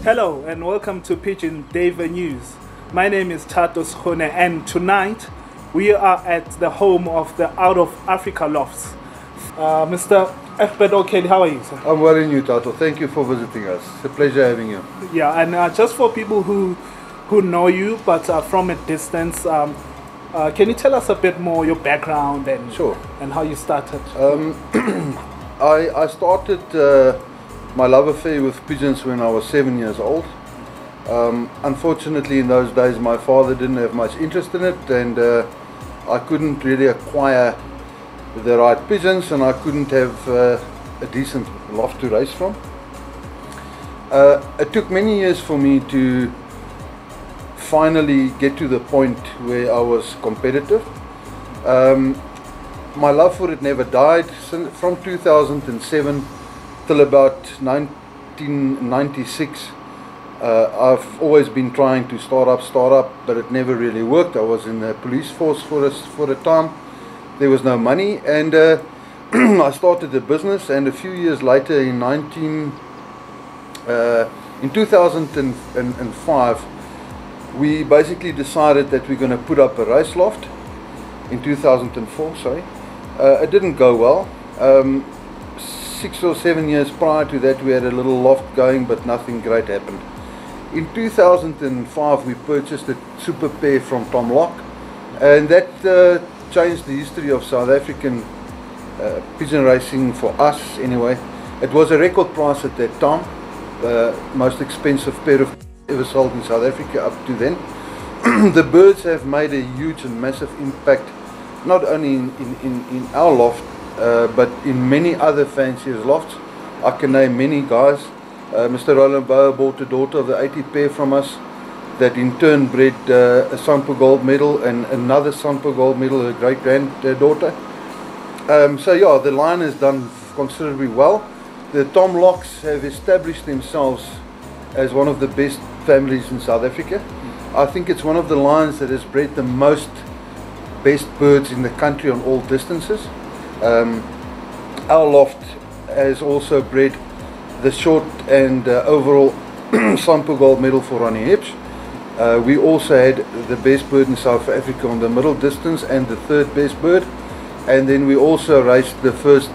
Hello and welcome to Pigeon Duiwe News. My name is Tatos Khone and tonight we are at the home of the Out of Africa Lofts. Mr. Egbert, okay, how are you, sir? I'm well in you, Tato. Thank you for visiting us. It's a pleasure having you. Yeah, and just for people who know you but from a distance, can you tell us a bit more your background and Sure. And how you started? I started my love affair with pigeons when I was 7 years old. Unfortunately, in those days, my father didn't have much interest in it, and I couldn't really acquire the right pigeons, and I couldn't have a decent loft to raise from. It took many years for me to finally get to the point where I was competitive. My love for it never died. From 2007 till about 1996, I've always been trying to start up, but it never really worked. I was in the police force for a time. There was no money, and I started a business. And a few years later, in 2005, we basically decided that we're going to put up a race loft. In 2004, sorry. It didn't go well. 6 or 7 years prior to that, we had a little loft going, but nothing great happened. In 2005, we purchased a super pair from Tom Lock, and that changed the history of South African pigeon racing for us anyway. It was a record price at that time, most expensive pair of ever sold in South Africa up to then. The birds have made a huge and massive impact, not only in our loft, but in many other fanciers' lofts. I can name many guys. Mr. Roland Bauer bought a daughter of the 80 pair from us, that in turn bred a Sampo gold medal and another Sampo gold medal, her great granddaughter. So yeah, the line has done considerably well. The Tom Locks have established themselves as one of the best families in South Africa. I think it's one of the lines that has bred the most best birds in the country on all distances. Our loft has also bred the short and overall Sampo gold medal for Ronnie Hepsch. We also had the best bird in South Africa on the middle distance and the third best bird, and then we also raced the first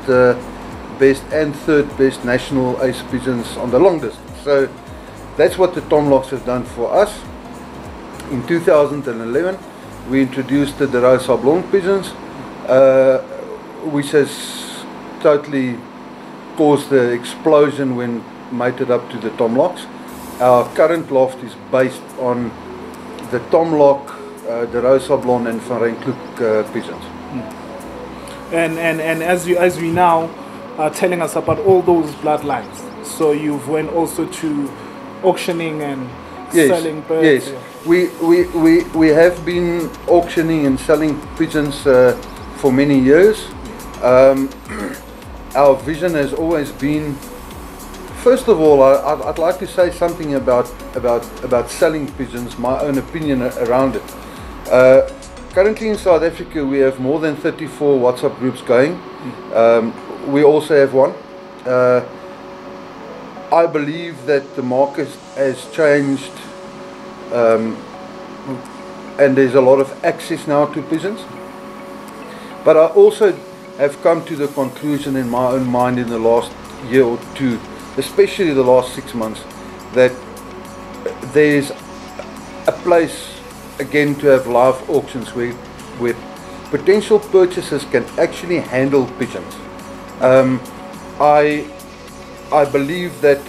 best and third best national ace pigeons on the long distance. So that's what the Tom Locks have done for us. In 2011, we introduced the De Rosa Blonde pigeons, which has totally caused the explosion when mated up to the Tom Locks. Our current loft is based on the Tom Lock, De Rosa Blonde and Van Rijn pigeons. And as we now are telling us about all those bloodlines, so you've went also to auctioning and selling birds. Yes, we have been auctioning and selling pigeons for many years. Our vision has always been, first of all, I'd like to say something about selling pigeons, my own opinion around it. Currently in South Africa, we have more than 34 WhatsApp groups going. We also have one. I believe that the market has changed, and there's a lot of access now to pigeons. But I also have come to the conclusion in my own mind in the last year or two, especially the last 6 months, that there's a place again to have live auctions where potential purchasers can actually handle pigeons. I believe that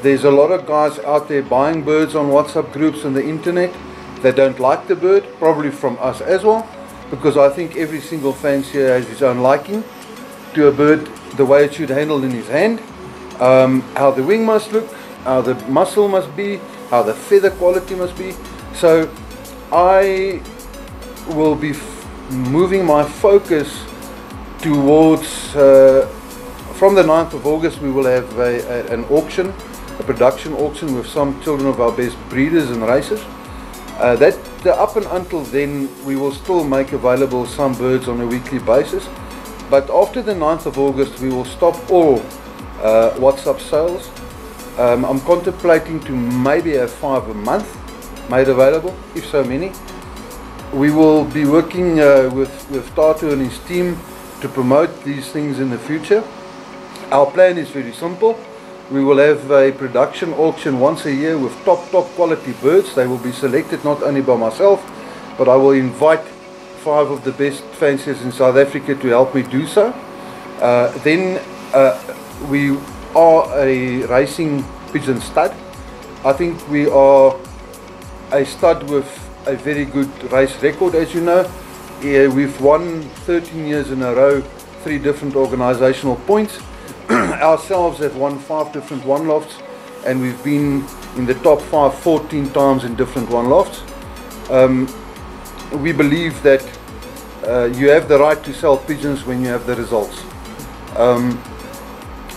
there's a lot of guys out there buying birds on WhatsApp groups on the internet that don't like the bird, probably from us as well, because I think every single fancier has his own liking to a bird, the way it should handle in his hand, how the wing must look, how the muscle must be, how the feather quality must be. So I will be moving my focus towards, from the 9th of August we will have an auction, a production auction with some children of our best breeders and racers. That up and until then we will still make available some birds on a weekly basis, but after the 9th of August we will stop all WhatsApp sales I'm contemplating to maybe have 5 a month made available, if so many. We will be working with Tato and his team to promote these things in the future. Our plan is very simple. We will have a production auction once a year with top quality birds. They will be selected not only by myself, but I will invite 5 of the best fanciers in South Africa to help me do so. Then we are a racing pigeon stud. I think we are a stud with a very good race record, as you know. We've won 13 years in a row 3 different organizational points. Ourselves have won 5 different one lofts, and we've been in the top 5 14 times in different one lofts. We believe that you have the right to sell pigeons when you have the results.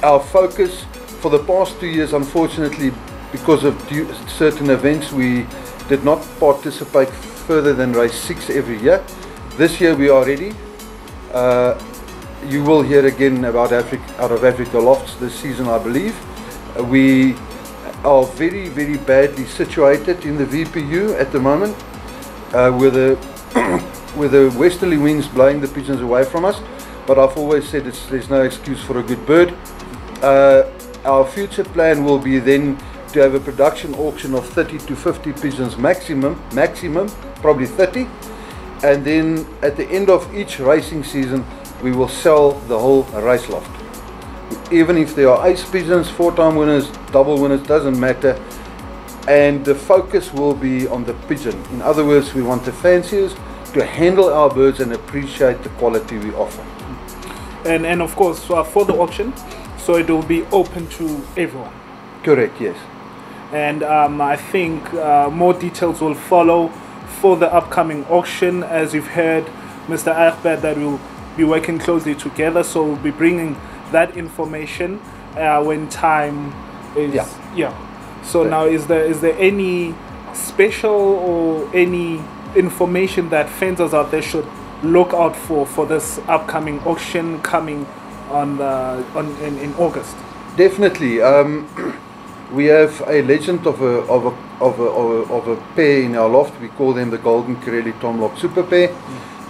Our focus for the past 2 years, unfortunately, because of certain events, we did not participate further than race 6 every year. This year we are ready. You will hear again about out of Africa Lofts this season, I believe. We are very badly situated in the VPU at the moment, with the westerly winds blowing the pigeons away from us. But I've always said there's no excuse for a good bird. Our future plan will be then to have a production auction of 30 to 50 pigeons maximum, probably 30. And then at the end of each racing season, we will sell the whole race loft. Even if there are ace pigeons, 4-time winners, double winners, doesn't matter. And the focus will be on the pigeon. In other words, we want the fanciers to handle our birds and appreciate the quality we offer. And of course, for the auction, so it will be open to everyone. Correct, yes. And I think more details will follow for the upcoming auction. As you've heard, Mr. Egbert, that we'll be working closely together, so we'll be bringing that information when time is. Yeah. So now, is there any special or any information that fanciers out there should look out for this upcoming auction coming on in August? Definitely. We have a legend of a pair in our loft. We call them the Golden Corelli Tomlock Super Pair.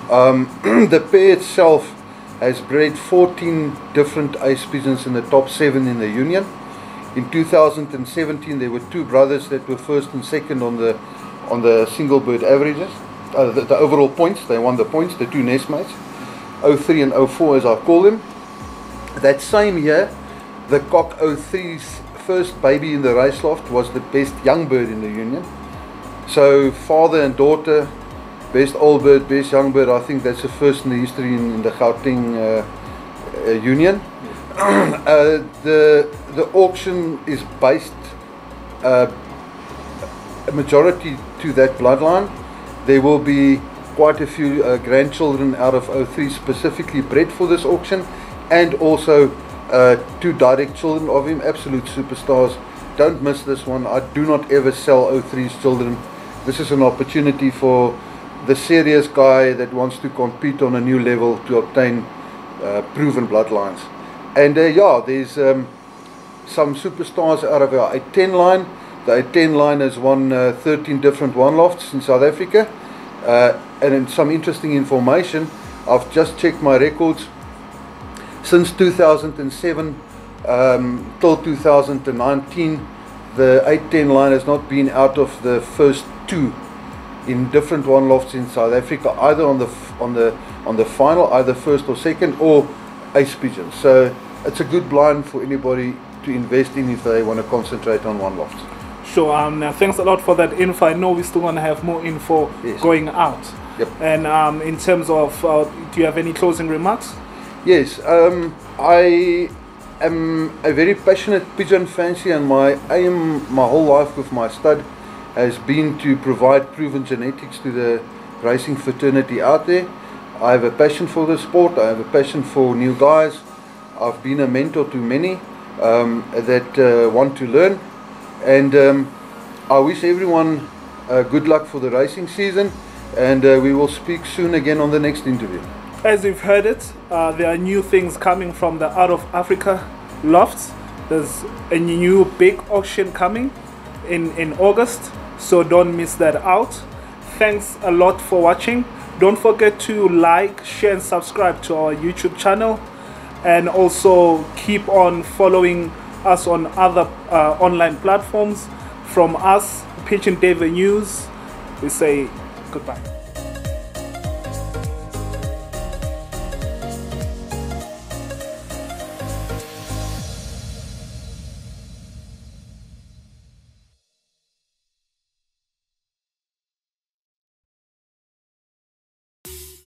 The pair itself has bred 14 different ace pigeons in the top 7 in the Union. In 2017, there were 2 brothers that were first and second on the single bird averages, the overall points. They won the points, the 2 nestmates, 03 and 04 as I call them. That same year, the cock 03's first baby in the race loft was the best young bird in the Union. So father and daughter, best old bird, best young bird. I think that's the first in the history in the Gauteng Union. The auction is based a majority to that bloodline. There will be quite a few grandchildren out of 03 specifically bred for this auction, and also 2 direct children of him, absolute superstars. Don't miss this one. I do not ever sell 03's children. This is an opportunity for the serious guy that wants to compete on a new level to obtain proven bloodlines. And yeah, there's some superstars out of our 810 line. The 810 line has won 13 different one lofts in South Africa. And in some interesting information, I've just checked my records. Since 2007 till 2019, the 810 line has not been out of the first 2 in different one lofts in South Africa, either on the final, either first or second, or ace pigeons. So it's a good blind for anybody to invest in if they want to concentrate on one loft. Sure. Thanks a lot for that info. I know we're still going to have more info going out. Yep. And in terms of, do you have any closing remarks? Yes, I am a very passionate pigeon fancier, and my aim my whole life with my stud has been to provide proven genetics to the racing fraternity out there. I have a passion for the sport. I have a passion for new guys. I've been a mentor to many that want to learn, and I wish everyone good luck for the racing season, and we will speak soon again on the next interview. As you've heard it, there are new things coming from the Out of Africa Lofts, There's a new big auction coming in August, so don't miss that out. Thanks a lot for watching. Don't forget to like, share and subscribe to our YouTube channel, and also keep on following us on other online platforms. From us, Pigeon Duiwe News, we say goodbye.